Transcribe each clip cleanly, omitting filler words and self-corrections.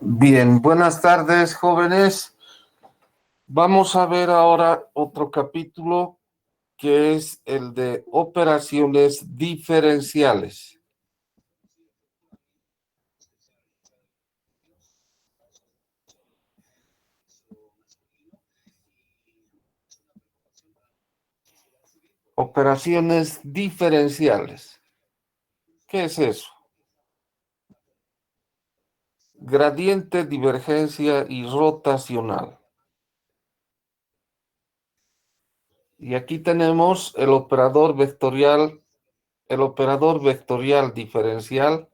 Bien, buenas tardes, jóvenes. Vamos a ver ahora otro capítulo que es el de operaciones diferenciales. Operaciones diferenciales. ¿Qué es eso? Gradiente, divergencia y rotacional. Y aquí tenemos el operador vectorial diferencial,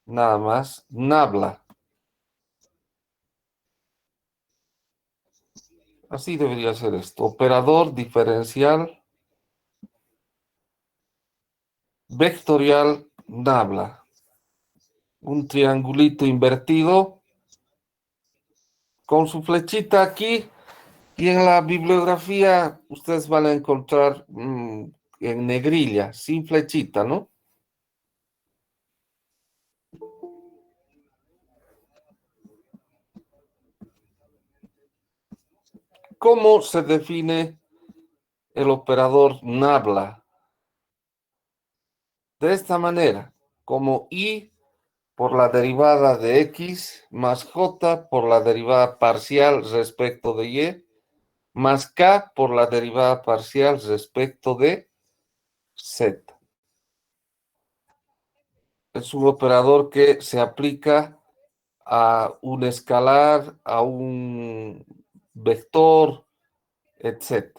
nada más, nabla. Así debería ser esto. Operador diferencial vectorial nabla. Un triangulito invertido con su flechita aquí, y en la bibliografía ustedes van a encontrar en negrilla, sin flechita, ¿no? ¿Cómo se define el operador nabla? De esta manera, como I por la derivada de X más J por la derivada parcial respecto de Y más K por la derivada parcial respecto de Z. Es un operador que se aplica a un escalar, a un vector, etc.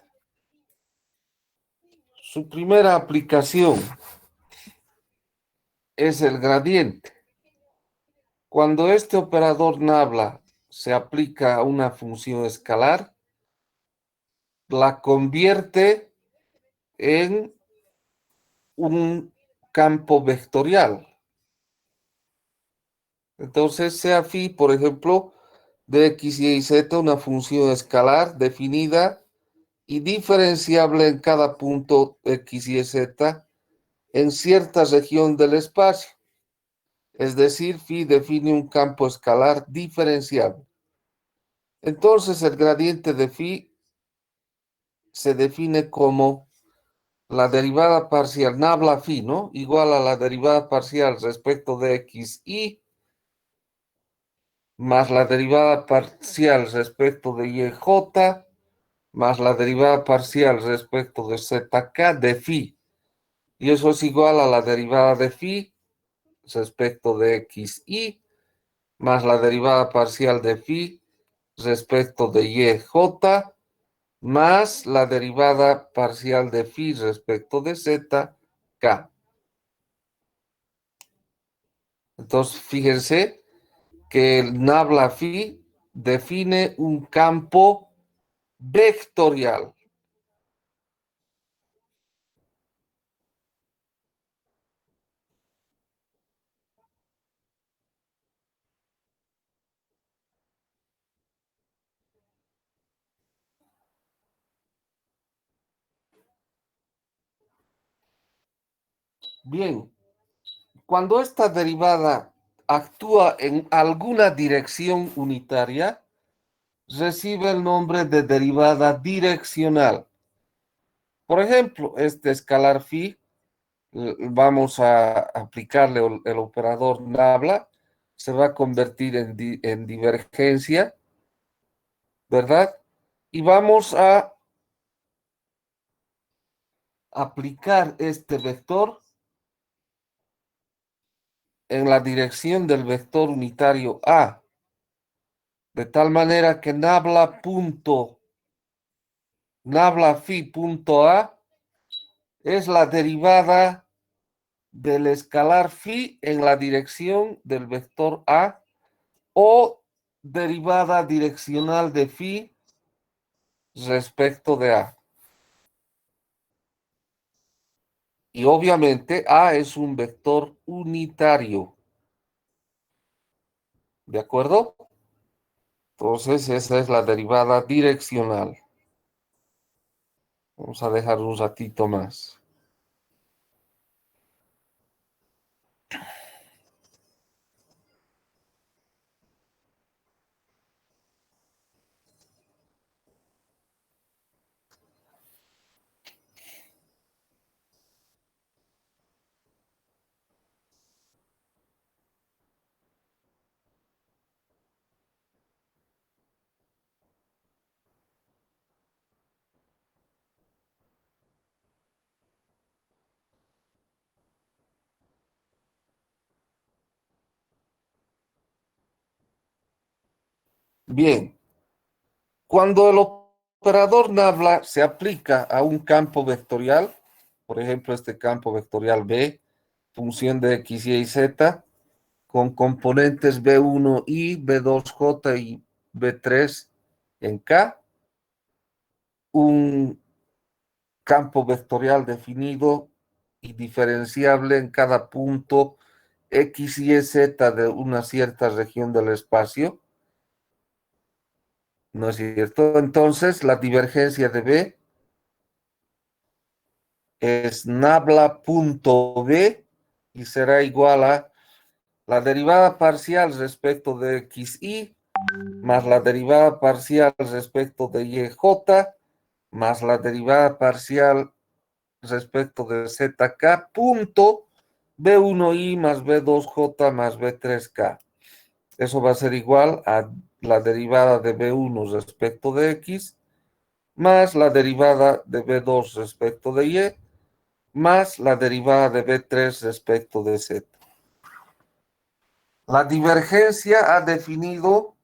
Su primera aplicación es el gradiente. Cuando este operador nabla se aplica a una función escalar, la convierte en un campo vectorial. Entonces, sea phi, por ejemplo, de x, y z, una función escalar definida y diferenciable en cada punto x, y z en cierta región del espacio. Es decir, phi define un campo escalar diferenciable. Entonces, el gradiente de phi se define como la derivada parcial nabla phi, ¿no? Igual a la derivada parcial respecto de x, y más la derivada parcial respecto de y, j, más la derivada parcial respecto de zk de phi. Y eso es igual a la derivada de phi respecto de x, y más la derivada parcial de phi respecto de y, j, más la derivada parcial de phi respecto de z, k. Entonces, fíjense que el nabla phi define un campo vectorial. Bien, cuando esta derivada actúa en alguna dirección unitaria, recibe el nombre de derivada direccional. Por ejemplo, este escalar phi, vamos a aplicarle el operador nabla, se va a convertir en divergencia, ¿verdad? Y vamos a aplicar este vector en la dirección del vector unitario A, de tal manera que nabla phi punto A es la derivada del escalar phi en la dirección del vector A, o derivada direccional de phi respecto de A. Y obviamente A es un vector unitario, ¿de acuerdo? Entonces esa es la derivada direccional. Vamos a dejar un ratito más. Bien, cuando el operador nabla se aplica a un campo vectorial, por ejemplo, este campo vectorial B, función de x, y z, con componentes B1i, B2j y B3 en K, un campo vectorial definido y diferenciable en cada punto x, y z de una cierta región del espacio, ¿no es cierto? Entonces, la divergencia de B es nabla.b y será igual a la derivada parcial respecto de x, y más la derivada parcial respecto de y, j, más la derivada parcial respecto de zk punto b1i más b2j más b3k. Eso va a ser igual a la derivada de b1 respecto de x más la derivada de b2 respecto de y más la derivada de b3 respecto de z. La divergencia ha definido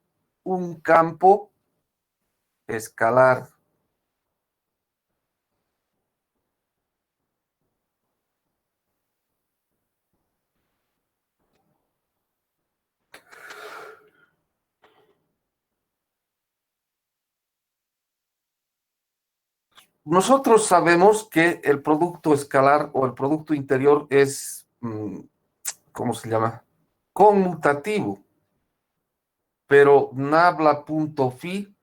un campo escalar. nosotros sabemos que el producto escalar o el producto interior es, ¿cómo se llama? Conmutativo, pero nabla.phi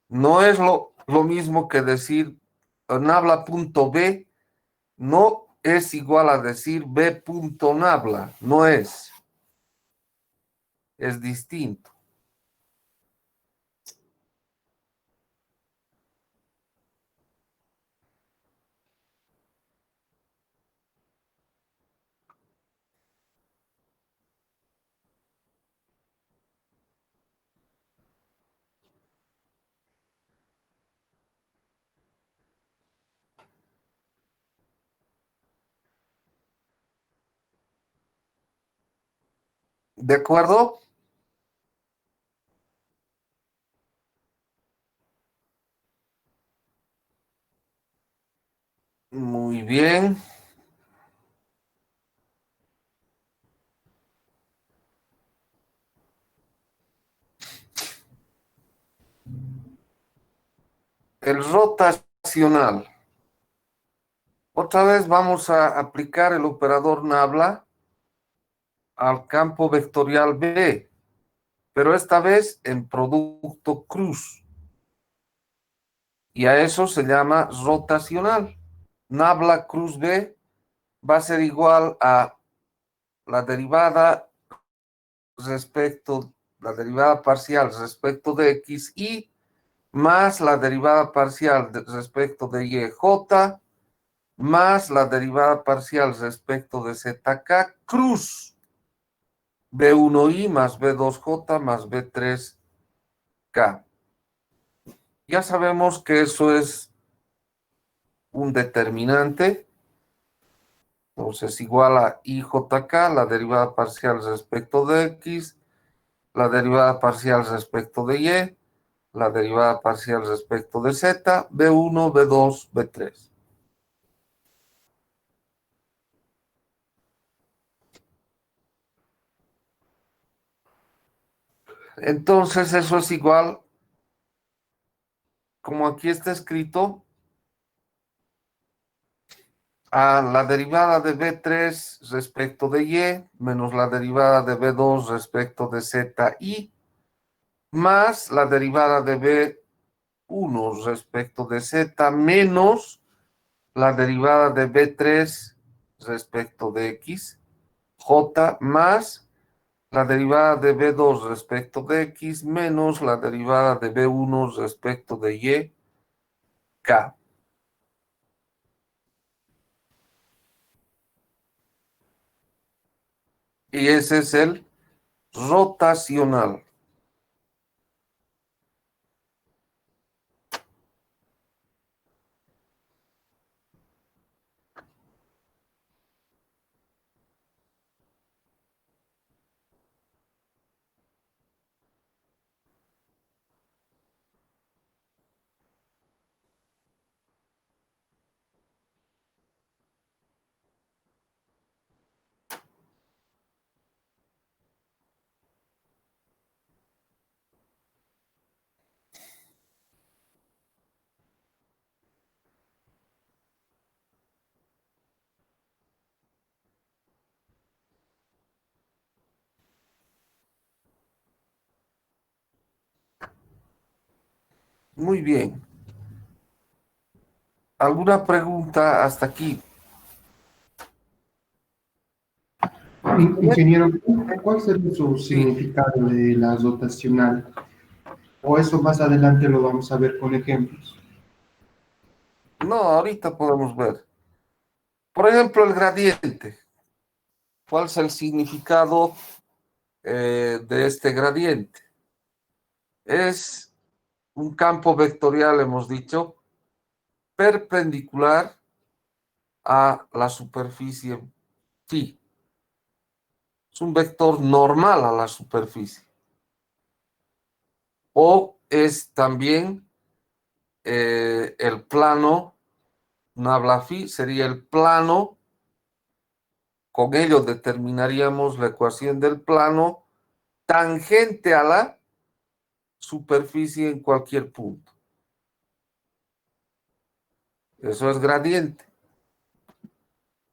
no es lo mismo que decir nabla.b, no es igual a decir b.nabla, no es distinto. ¿De acuerdo? Muy bien. El rotacional. Otra vez vamos a aplicar el operador nabla al campo vectorial B, pero esta vez en producto cruz. Y a eso se llama rotacional. Nabla cruz B va a ser igual a la derivada la derivada parcial respecto de X y más la derivada parcial respecto de Y, J, más la derivada parcial respecto de ZK, cruz B1i más B2J más B3K. Ya sabemos que eso es un determinante, entonces igual a IJK, la derivada parcial respecto de X, la derivada parcial respecto de Y, la derivada parcial respecto de Z, B1, B2, B3. Entonces eso es igual, como aquí está escrito, a la derivada de B3 respecto de Y menos la derivada de B2 respecto de Z y más la derivada de B1 respecto de Z menos la derivada de B3 respecto de X, J más la derivada de B2 respecto de X menos la derivada de B1 respecto de Y, K. Y ese es el rotacional. Muy bien. ¿Alguna pregunta hasta aquí? Ingeniero, ¿cuál sería su Sí. significado de la rotacional? O eso más adelante lo vamos a ver con ejemplos. No, ahorita podemos ver. Por ejemplo, el gradiente. ¿Cuál es el significado de este gradiente? Es un campo vectorial, hemos dicho, perpendicular a la superficie phi. Es un vector normal a la superficie. O es también el plano, nabla phi sería el plano, con ello determinaríamos la ecuación del plano tangente a la superficie en cualquier punto. Eso es gradiente.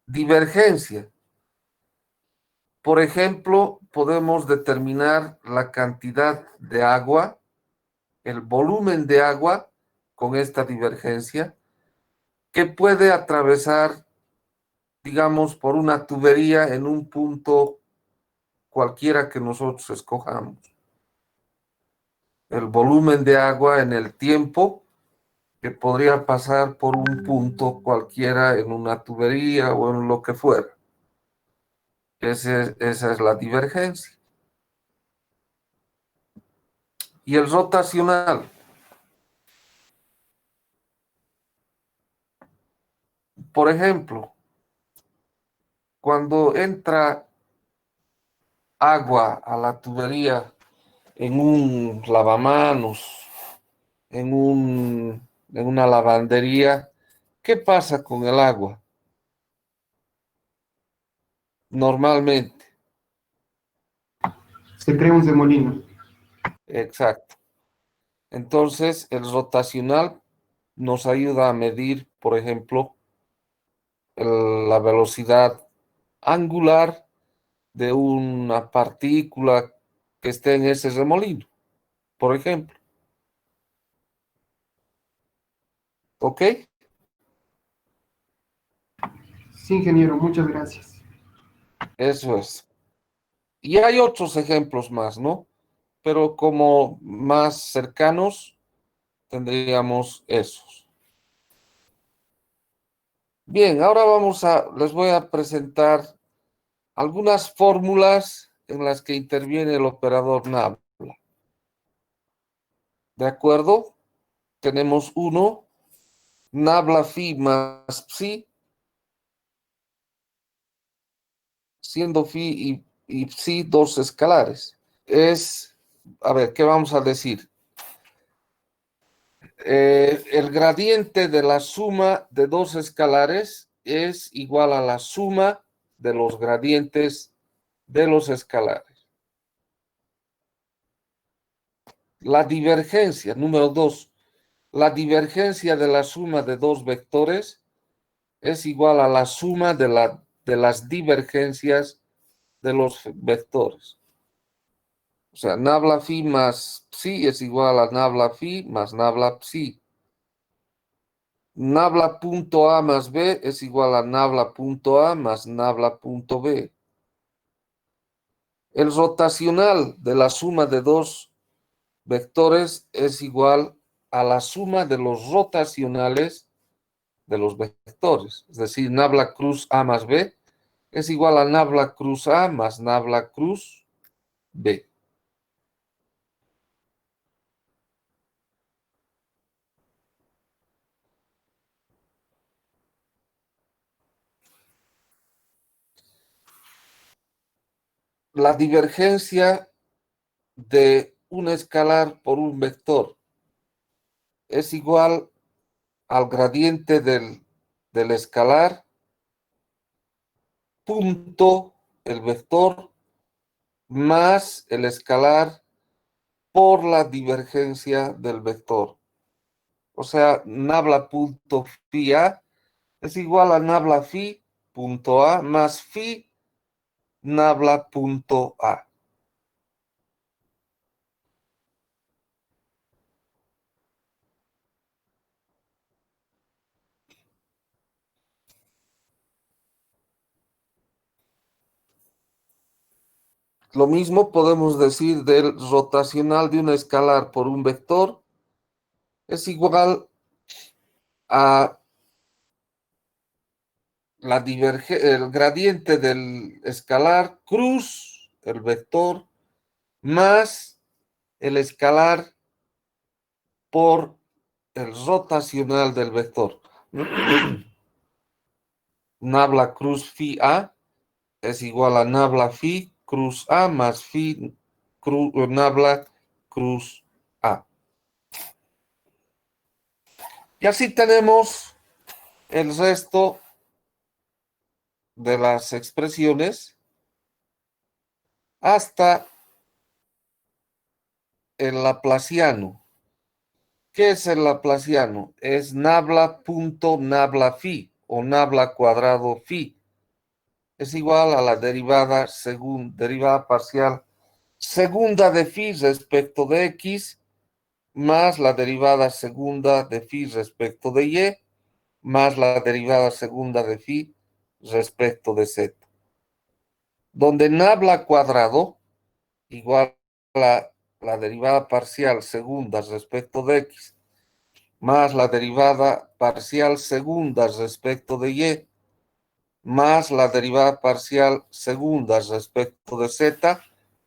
Divergencia. Por ejemplo, podemos determinar la cantidad de agua, el volumen de agua con esta divergencia, que puede atravesar, digamos, por una tubería en un punto cualquiera que nosotros escojamos. El volumen de agua en el tiempo que podría pasar por un punto cualquiera en una tubería o en lo que fuera. Esa es la divergencia. Y el rotacional. Por ejemplo, cuando entra agua a la tubería en un lavamanos, en una lavandería, ¿qué pasa con el agua? Normalmente, Se crea un remolino. exacto. Entonces, el rotacional nos ayuda a medir, por ejemplo, la velocidad angular de una partícula que esté en ese remolino, por ejemplo. ¿Ok? Sí, ingeniero, muchas gracias. Eso es. Y hay otros ejemplos más, ¿no? Pero como más cercanos tendríamos esos. Bien, ahora les voy a presentar algunas fórmulas en las que interviene el operador nabla. ¿De acuerdo? Tenemos uno, nabla phi más psi, siendo phi y psi dos escalares. A ver, ¿qué vamos a decir? El gradiente de la suma de dos escalares es igual a la suma de los gradientes de los escalares. La divergencia, número 2, la divergencia de la suma de dos vectores es igual a la suma de las divergencias de los vectores. O sea, nabla phi más psi es igual a nabla phi más nabla psi. Nabla punto A más B es igual a nabla punto A más nabla punto B. El rotacional de la suma de dos vectores es igual a la suma de los rotacionales de los vectores. Es decir, nabla cruz A más B es igual a nabla cruz A más nabla cruz B. La divergencia de un escalar por un vector es igual al gradiente del escalar punto el vector más el escalar por la divergencia del vector. O sea, nabla punto phi A es igual a nabla phi punto A más phi nabla punto A. Lo mismo podemos decir del rotacional de un escalar por un vector. Es igual a el gradiente del escalar cruz, el vector, más el escalar por el rotacional del vector. Nabla cruz phi A es igual a nabla phi cruz A más phi nabla cruz A. Y así tenemos el resto de las expresiones hasta el laplaciano, ¿Qué es el laplaciano? Es nabla punto nabla phi o nabla cuadrado phi. Es igual a la derivada parcial segunda de phi respecto de x más la derivada segunda de phi respecto de y más la derivada segunda de phi respecto de z. Donde nabla cuadrado igual a la derivada parcial segunda respecto de x más la derivada parcial segunda respecto de y más la derivada parcial segunda respecto de z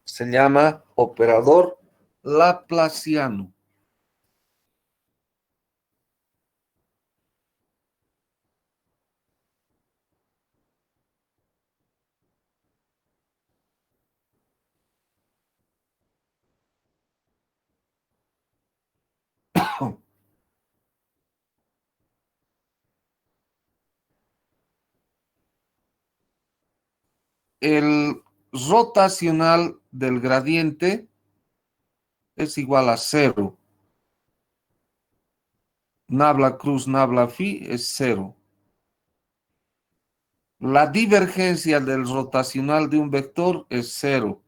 se llama operador laplaciano. El rotacional del gradiente es igual a cero. Nabla cruz nabla phi es cero. La divergencia del rotacional de un vector es cero.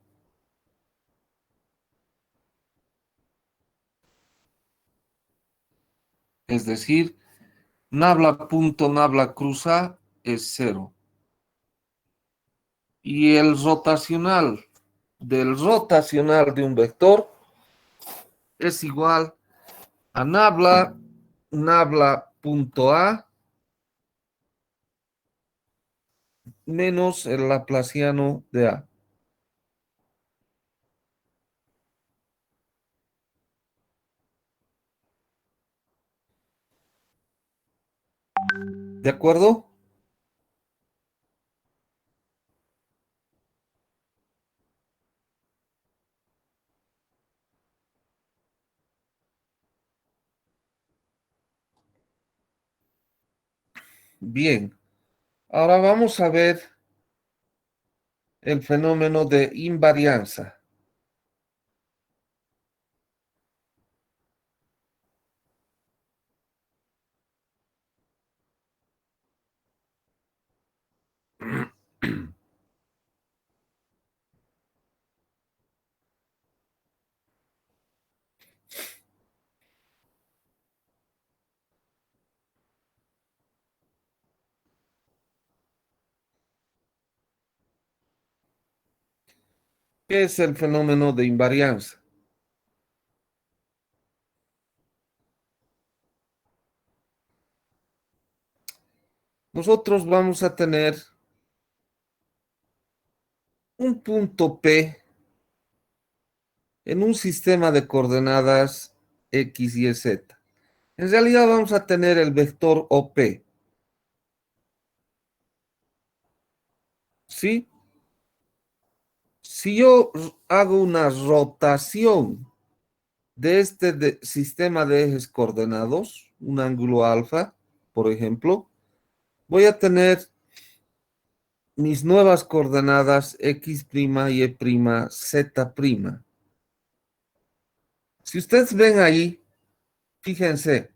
Es decir, nabla punto nabla cruz A es cero. Y el rotacional del rotacional de un vector es igual a nabla punto A menos el laplaciano de A. ¿De acuerdo? Bien. Ahora vamos a ver el fenómeno de invarianza. ¿Qué es el fenómeno de invarianza? Nosotros vamos a tener un punto P en un sistema de coordenadas X, Y, Z. En realidad vamos a tener el vector OP, ¿sí? Si yo hago una rotación de este sistema de ejes coordenados, un ángulo alfa, por ejemplo, voy a tener mis nuevas coordenadas X', Y', Z'. Si ustedes ven ahí, fíjense,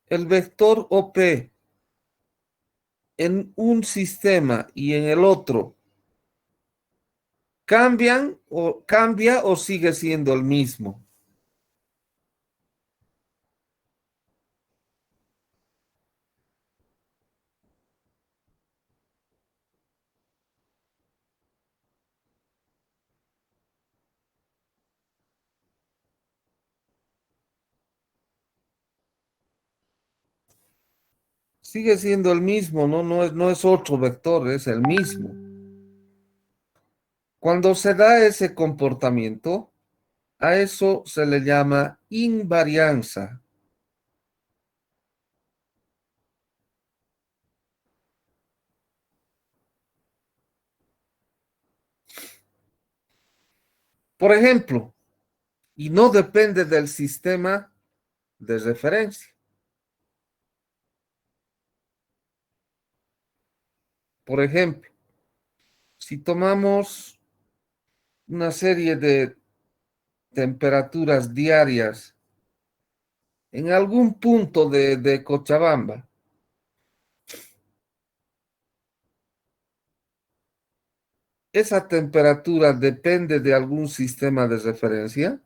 el vector OP en un sistema y en el otro, cambia o sigue siendo el mismo? Sigue siendo el mismo, ¿no? No es otro vector, es el mismo. Cuando se da ese comportamiento, a eso se le llama invarianza. Por ejemplo, y no depende del sistema de referencia. Por ejemplo, si tomamos una serie de temperaturas diarias en algún punto de Cochabamba. ¿Esa temperatura depende de algún sistema de referencia?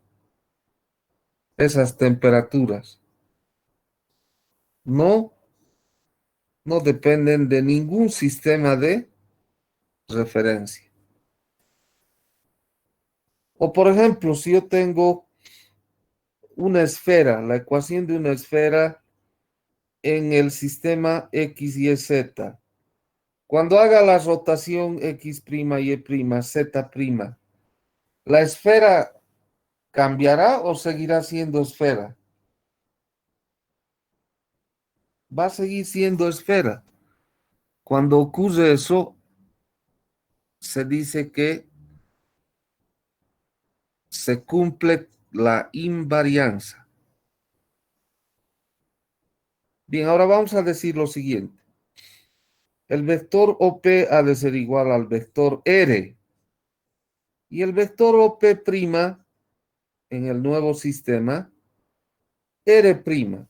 Esas temperaturas no, no dependen de ningún sistema de referencia. O por ejemplo, si yo tengo una esfera, la ecuación de una esfera en el sistema X, Y, Z, cuando haga la rotación X', Y', Z', ¿la esfera cambiará o seguirá siendo esfera? Va a seguir siendo esfera. Cuando ocurre eso, se dice que se cumple la invarianza. Bien, ahora vamos a decir lo siguiente. El vector OP ha de ser igual al vector R. Y el vector OP' en el nuevo sistema, R'.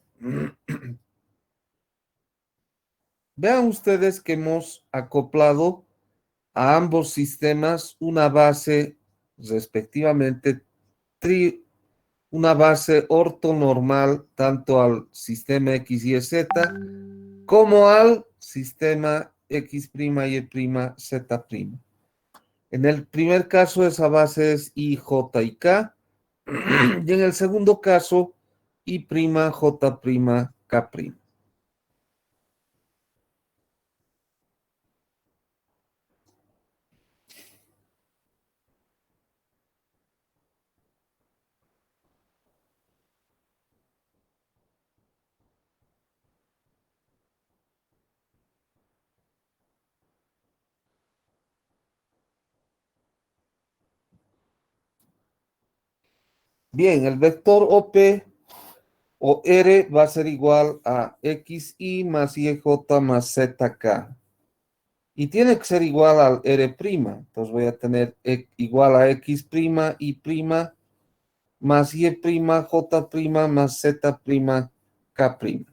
Vean ustedes que hemos acoplado a ambos sistemas una base, respectivamente, una base ortonormal tanto al sistema X, Y, Z como al sistema X', Y', Z'. En el primer caso, esa base es I, J y K, y en el segundo caso, I', J', K'. Bien, el vector OP o R va a ser igual a XI más YJ más ZK. Y tiene que ser igual al R'. Entonces voy a tener igual a X', Y' más Y', J' más Z', K'.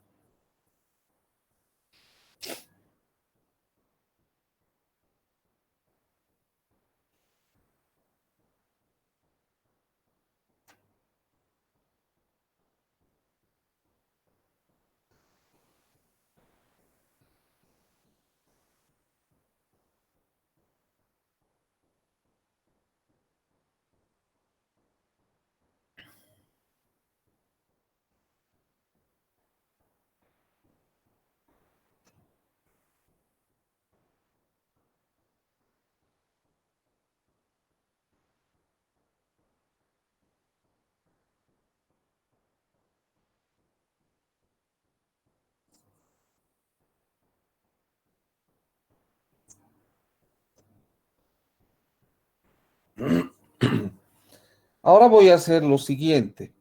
Ahora voy a hacer lo siguiente.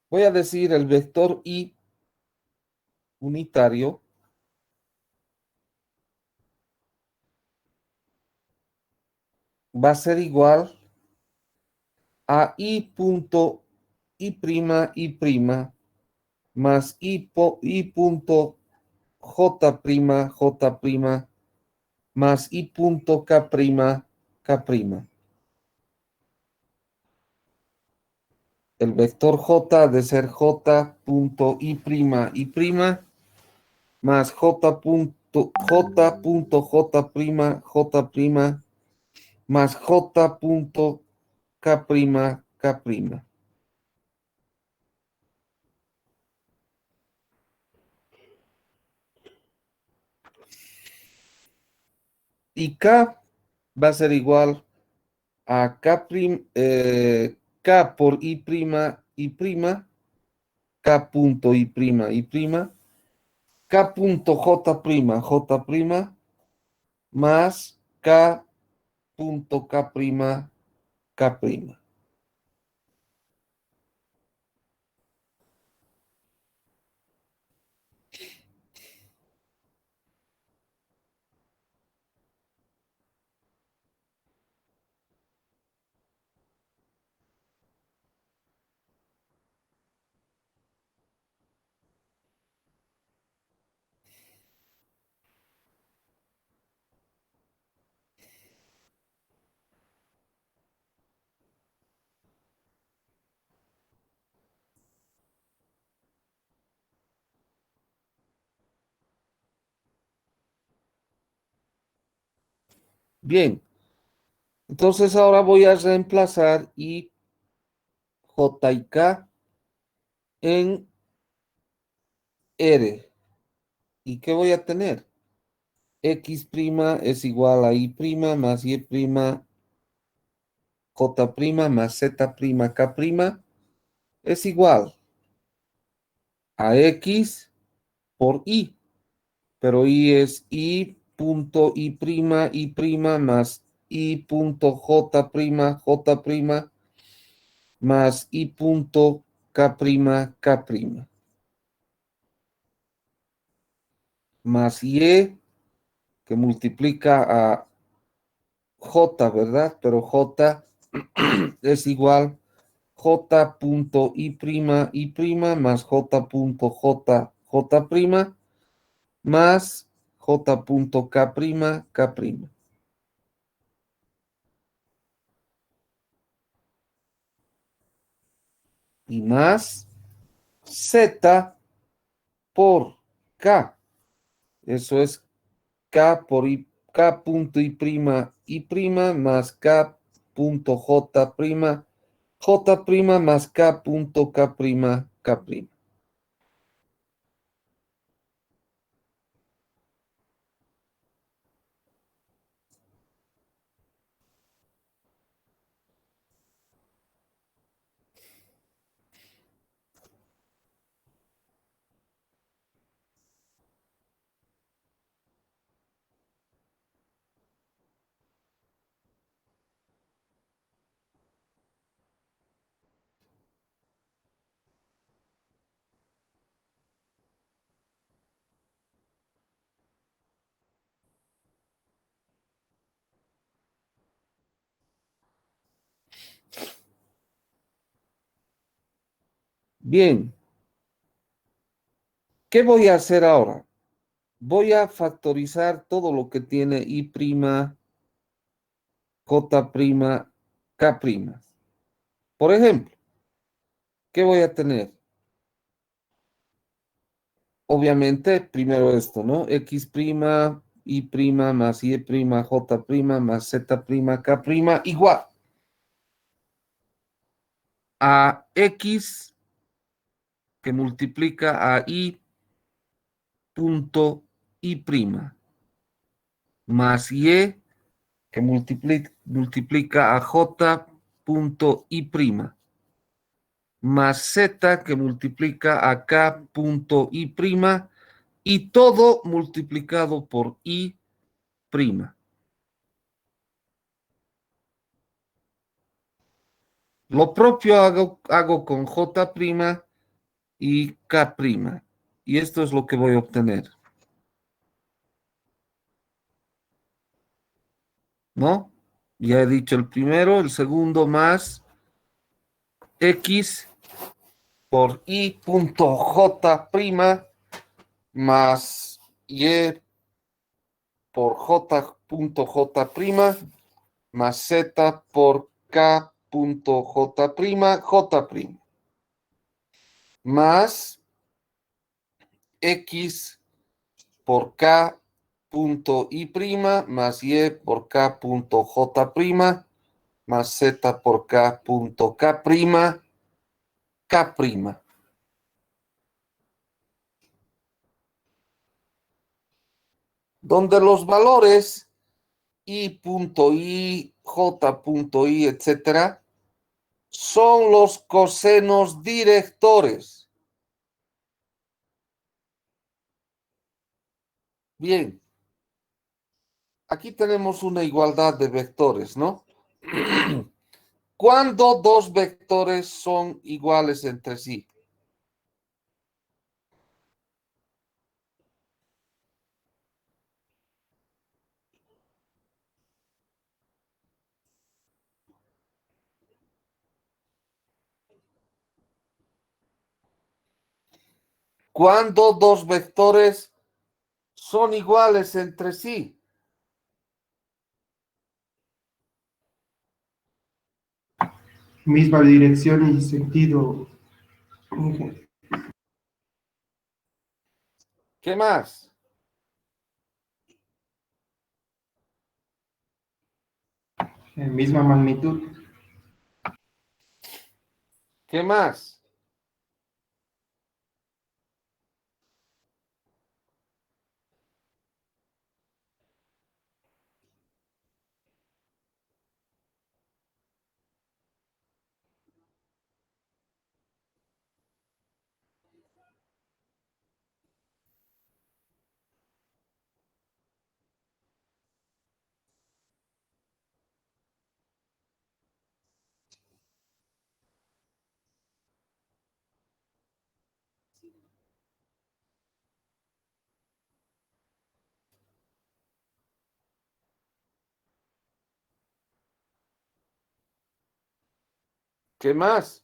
Voy a decir el vector I unitario va a ser igual a I punto I prima más I punto J prima más I punto K'. El vector J ha de ser J punto I prima más J punto J más J punto K'. Y K va a ser igual a K por K punto K punto J' más K punto K'. Bien, entonces ahora voy a reemplazar I, J y K en R. ¿Y qué voy a tener? X' es igual a Y' más Y', J' más Z', K' es igual a X por Y, pero Y es Y punto Y' más Y punto J', más Y punto K', más Y que multiplica a J, ¿verdad? Pero J es igual J punto Y' más J punto J' más J punto K'. Y más Z por K. Eso es K por Y, K punto Y' más K punto J' más K punto K'. Bien, ¿qué voy a hacer ahora? Voy a factorizar todo lo que tiene Y', J', K'. Por ejemplo, ¿qué voy a tener? Obviamente, primero esto, ¿no? X', Y' más Y', J' más Z', K' igual a X que multiplica a Y punto Y' más Y que multiplica a J punto Y' más Z que multiplica a K punto Y' y todo multiplicado por Y'. Lo propio hago con J' y K'. Y esto es lo que voy a obtener, ¿no? Ya he dicho el primero, el segundo más X por Y punto J' más Y por J punto J' más Z por K punto J', más X por K punto Y' más Y por K punto J' más Z por K punto K'. Donde los valores I punto I, J punto I, etcétera, son los cosenos directores. Bien, aquí tenemos una igualdad de vectores, ¿no? ¿Cuándo dos vectores son iguales entre sí? Cuando dos vectores son iguales entre sí. Misma dirección y sentido. ¿Qué más? Misma magnitud. ¿Qué más? ¿Qué más?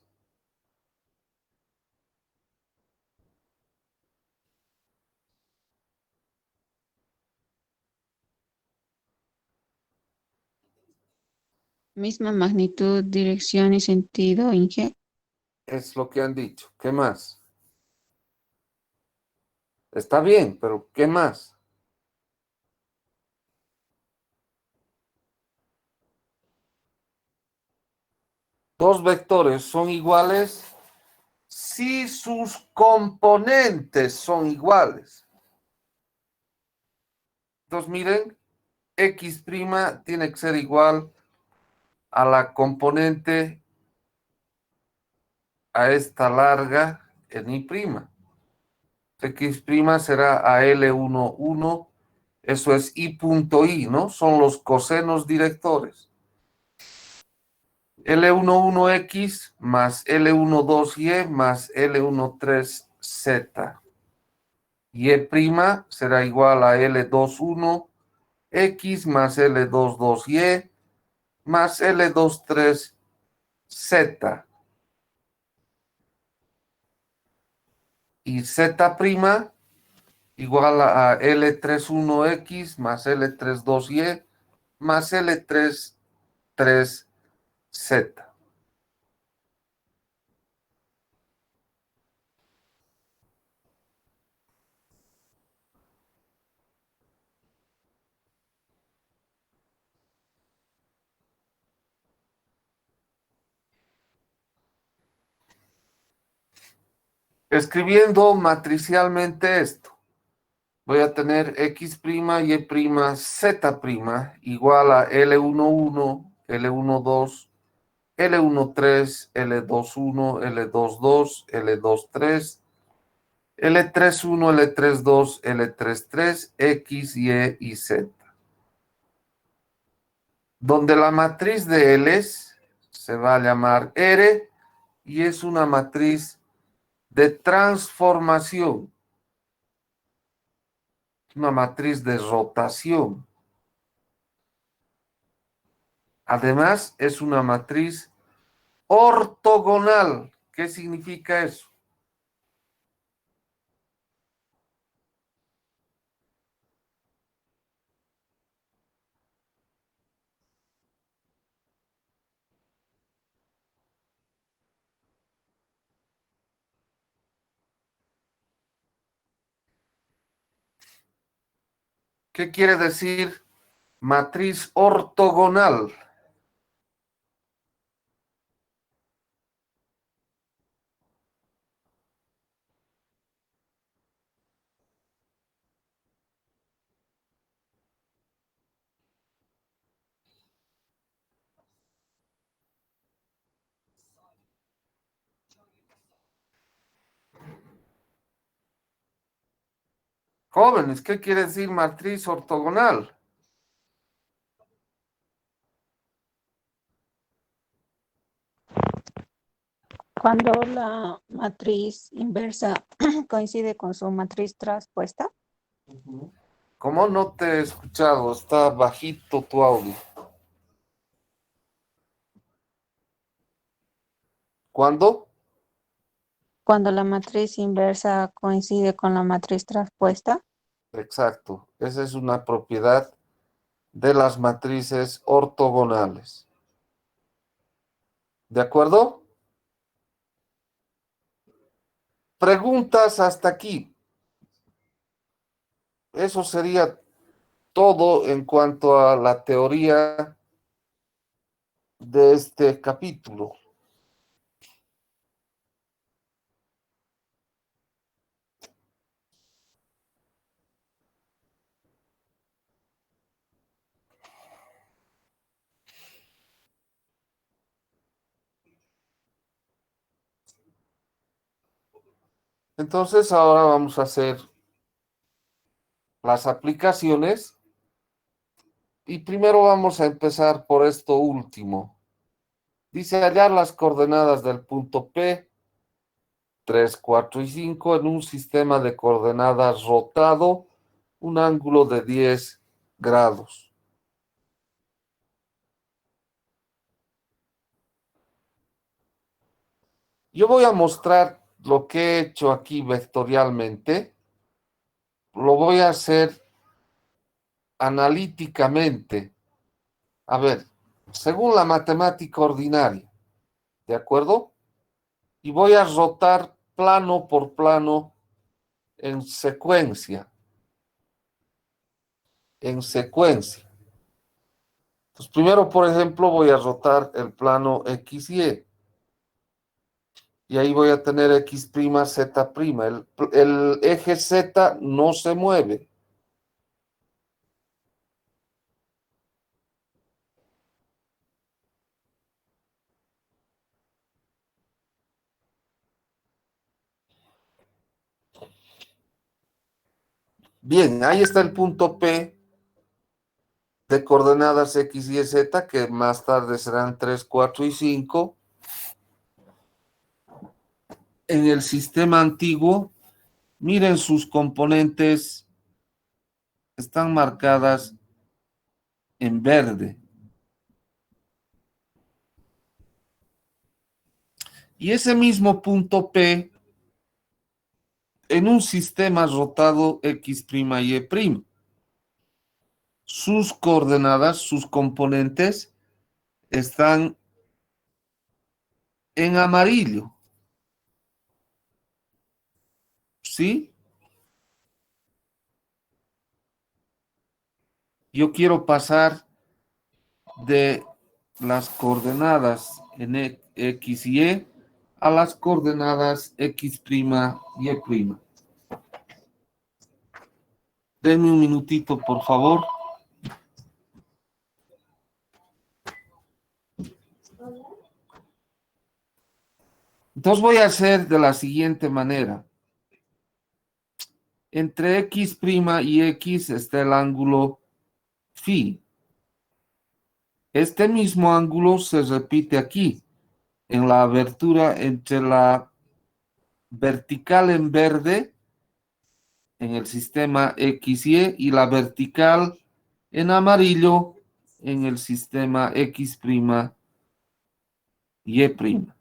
Misma magnitud, dirección y sentido, Inge. Es lo que han dicho. ¿Qué más? Está bien, pero ¿qué más? Dos vectores son iguales si sus componentes son iguales. Entonces, miren, X' tiene que ser igual a la componente a esta larga en Y'. X' será a L11, eso es I punto I, ¿no? Son los cosenos directores. L11X más L12Y más L13Z. Y' será igual a L21X más L22Y más L23Z. Y Z' igual a L31X más L32Y más L33Z. Escribiendo matricialmente esto, voy a tener X', Y', Z' igual a L11, L12, L13, L21, L22, L23, L31, L32, L33, X, Y Z. Donde la matriz de L's se va a llamar R y es una matriz de transformación, una matriz de rotación. Además, es una matriz ortogonal. ¿Qué significa eso? ¿Qué quiere decir matriz ortogonal? Jóvenes, ¿qué quiere decir matriz ortogonal? Cuando la matriz inversa coincide con su matriz traspuesta. ¿Cómo no te he escuchado? Está bajito tu audio. ¿Cuándo? Cuando la matriz inversa coincide con la matriz traspuesta. Exacto. Esa es una propiedad de las matrices ortogonales. ¿De acuerdo? Preguntas hasta aquí. Eso sería todo en cuanto a la teoría de este capítulo. Entonces ahora vamos a hacer las aplicaciones y primero vamos a empezar por esto último. Dice hallar las coordenadas del punto P, 3, 4 y 5 en un sistema de coordenadas rotado, un ángulo de 10 grados. Yo voy a mostrar lo que he hecho aquí vectorialmente. Lo voy a hacer analíticamente. A ver, según la matemática ordinaria, ¿de acuerdo? Y voy a rotar plano por plano en secuencia. En secuencia. Pues primero, por ejemplo, voy a rotar el plano XY. Y ahí voy a tener X', Z'. El eje Z no se mueve. Bien, ahí está el punto P de coordenadas X, Y, Z, que más tarde serán 3, 4 y 5. En el sistema antiguo, miren sus componentes, están marcadas en verde. Y ese mismo punto P en un sistema rotado X' y Y'. Sus coordenadas, sus componentes están en amarillo. ¿Sí? Yo quiero pasar de las coordenadas en X y Y a las coordenadas X', Y'. Denme un minutito, por favor. Entonces voy a hacer de la siguiente manera. Entre X' y X está el ángulo phi. Este mismo ángulo se repite aquí, en la abertura entre la vertical en verde, en el sistema XY, y la vertical en amarillo, en el sistema X', Y'.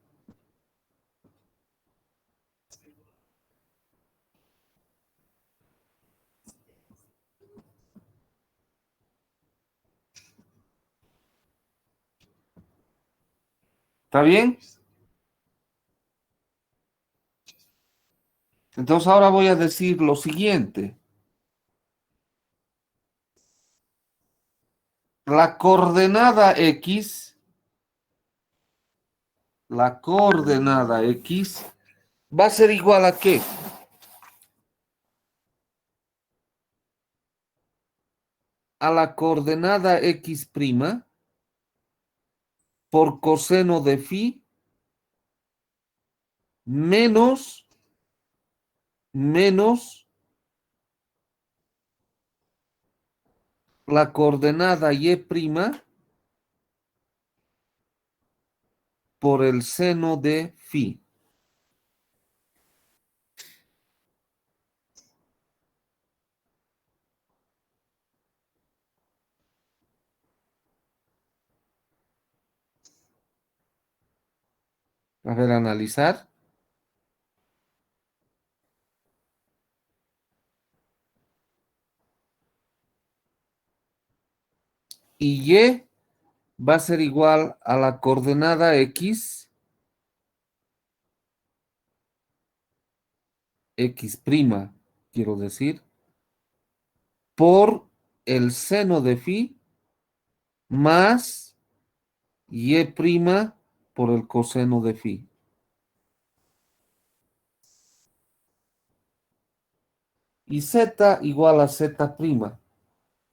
¿Está bien? Entonces ahora voy a decir lo siguiente. La coordenada X va a ser igual a ¿qué? A la coordenada X' por coseno de phi menos la coordenada Y' por el seno de phi. A ver, analizar. Y Y va a ser igual a la coordenada X', quiero decir, por el seno de phi más y' por el coseno de phi. Y z igual a z',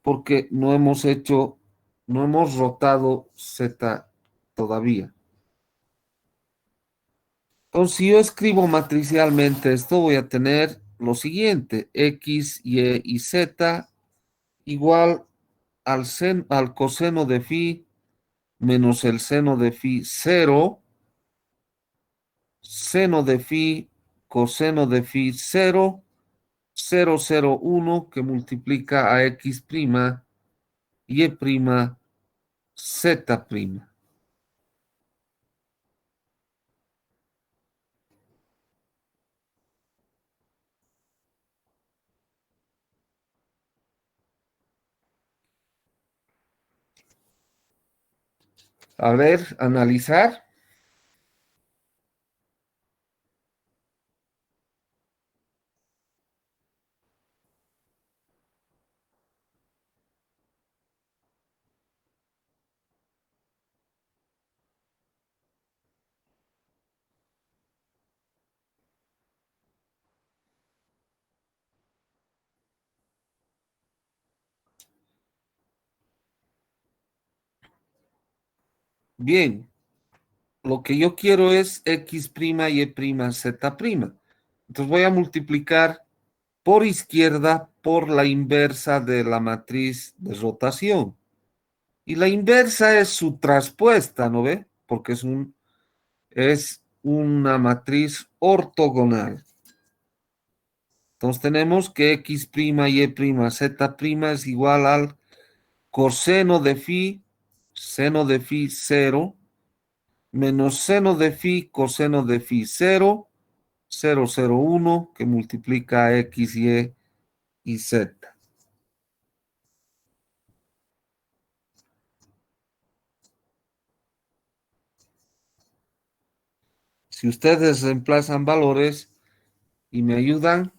porque no hemos rotado z todavía. Entonces, si yo escribo matricialmente esto, voy a tener lo siguiente: x, y z igual al coseno de phi menos el seno de phi 0, seno de phi, coseno de phi 0, 0, 0, 1, que multiplica a x', y', z'. A ver, analizar. Bien, lo que yo quiero es x', y', z'. Entonces voy a multiplicar por izquierda por la inversa de la matriz de rotación. Y la inversa es su traspuesta, ¿no ve? Porque es una matriz ortogonal. Entonces tenemos que x', y', z' es igual al coseno de phi, seno de phi 0, menos seno de phi, coseno de phi 0, 0, 0, 1, que multiplica a x, y z. Si ustedes reemplazan valores y me ayudan,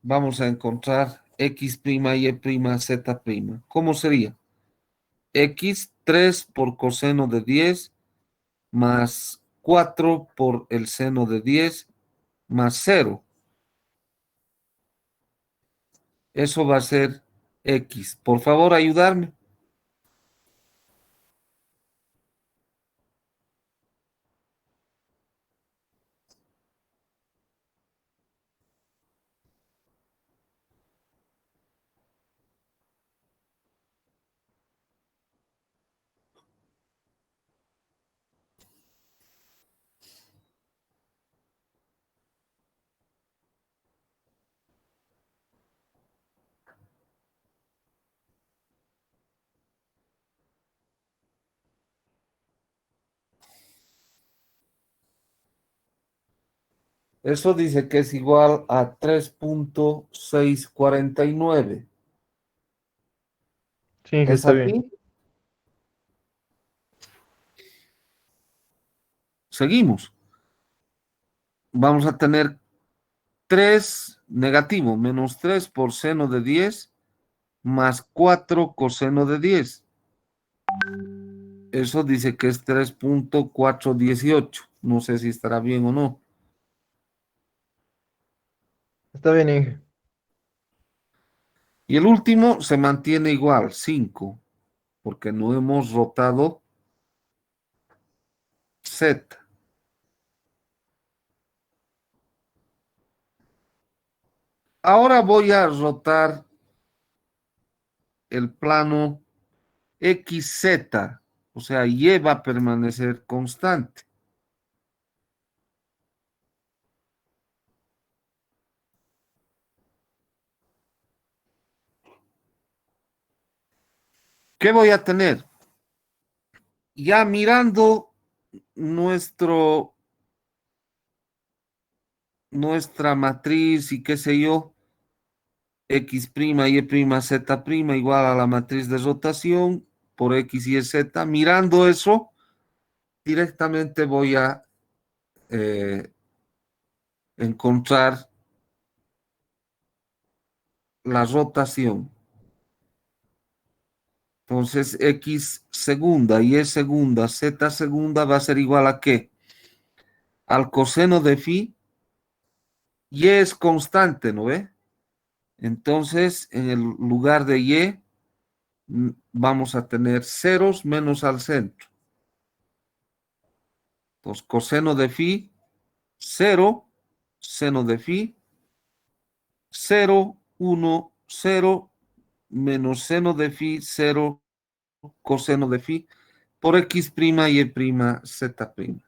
vamos a encontrar x', y', z'. ¿Cómo sería? X, 3 por coseno de 10, más 4 por el seno de 10, más 0. Eso va a ser x. Por favor, ayudarme. Eso dice que es igual a 3.649. Sí, Inge, ¿Es está bien. así? Seguimos. Vamos a tener 3 negativo, menos 3 por seno de 10, más 4 coseno de 10. Eso dice que es 3.418. No sé si estará bien o no. Está bien, Inge. Y el último se mantiene igual, 5, porque no hemos rotado z. Ahora voy a rotar el plano XZ, o sea, Y va a permanecer constante. ¿Qué voy a tener? Ya mirando nuestra matriz y qué sé yo, x', y', z' igual a la matriz de rotación por x, y, z. Mirando eso, directamente voy a encontrar la rotación. Entonces, X segunda, Y segunda, Z segunda va a ser igual a ¿qué? Al coseno de phi. Y es constante, ¿no ve? Entonces, en el lugar de Y, vamos a tener ceros menos al centro. Entonces, coseno de phi, 0, seno de phi, 0, 1, 0, menos seno de phi, 0, coseno de phi, por X prima, Y prima, Z prima.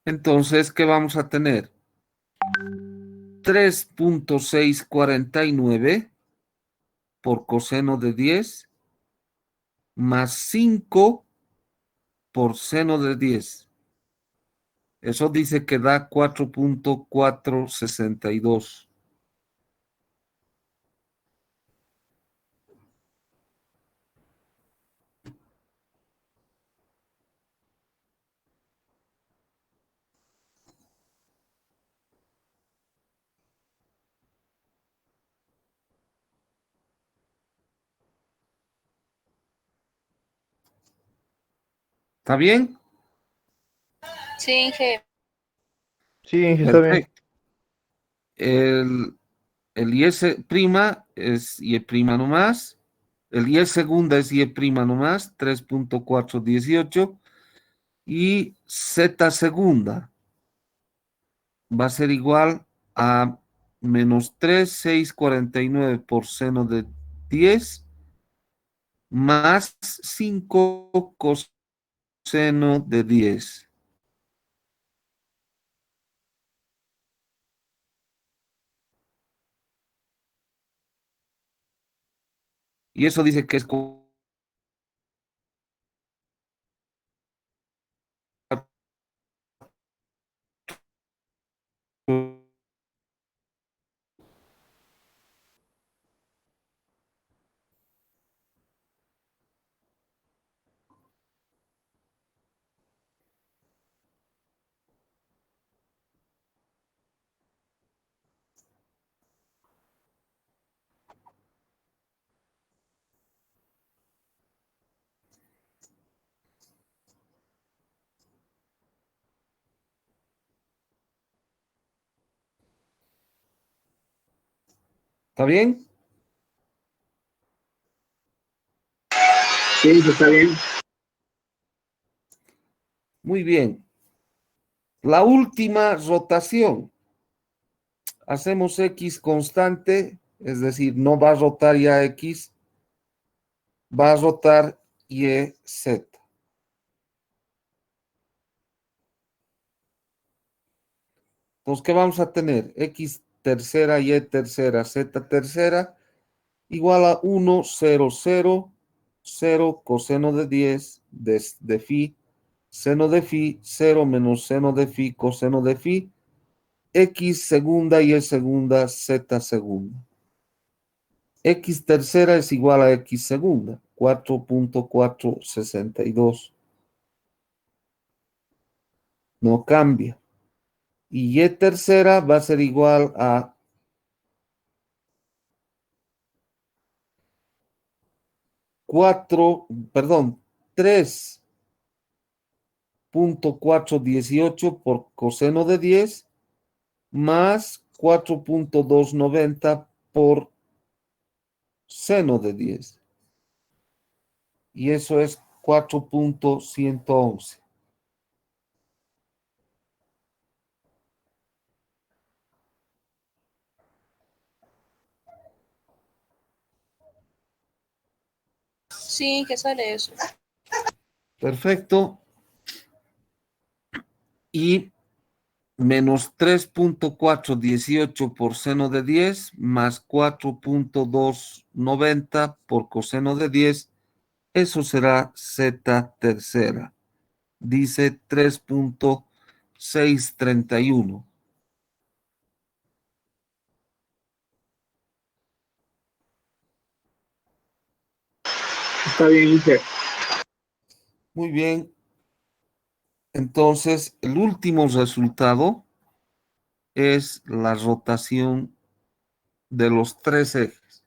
Entonces, ¿qué vamos a tener? 3.649 por coseno de 10 más 5 por seno de 10. Eso dice que da 4.462. ¿Está bien? Sí, Inge. Sí, Inge, está bien. Perfecto. El Y prima es Y prima nomás. El Y segunda es Y prima nomás, 3.418. Y Z segunda va a ser igual a menos 3.649 por seno de 10 más 5 coseno de 10. Y eso dice que es 4. ¿Está bien? Sí, está bien. Muy bien. La última rotación. Hacemos X constante, es decir, no va a rotar ya X, va a rotar Y, Z. Entonces, ¿qué vamos a tener? X tercera, Y tercera, Z tercera, igual a 1, 0, 0, 0, coseno de 10 de phi, seno de phi, 0 menos seno de phi, coseno de phi, X segunda, Y segunda, Z segunda. X tercera es igual a X segunda, 4.462. No cambia. Y Y tercera va a ser igual a 3.418 por coseno de 10 más 4.290 por seno de 10. Y eso es 4.111. Sí, ¿qué sale eso? Perfecto. Y menos 3.418 por seno de 10 más 4.290 por coseno de 10, eso será z tercera. Dice 3.631. Está bien, Inge. Muy bien. Entonces, el último resultado es la rotación de los tres ejes.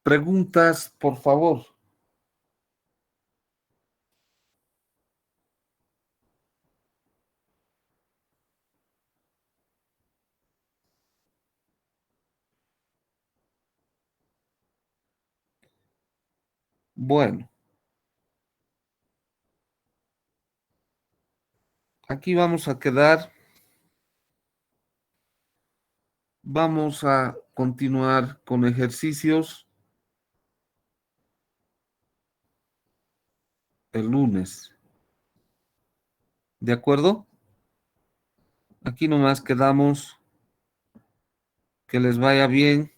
Preguntas, por favor. Bueno, aquí vamos a quedar. Vamos a continuar con ejercicios el lunes. ¿De acuerdo? Aquí nomás quedamos. Que les vaya bien.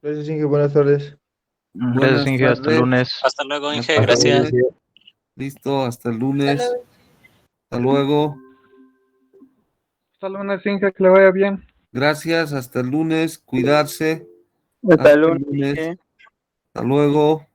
Gracias, Inge. Buenas tardes. Buenas Gracias, Inge. Hasta el tardes. lunes. Hasta luego, Inge. Hasta Gracias. lunes. Listo, hasta el lunes. Hasta luego. Hasta lunes, Inge, que le vaya bien. Gracias, hasta el lunes. Cuidarse. Hasta Hasta el el lunes. lunes. Hasta luego.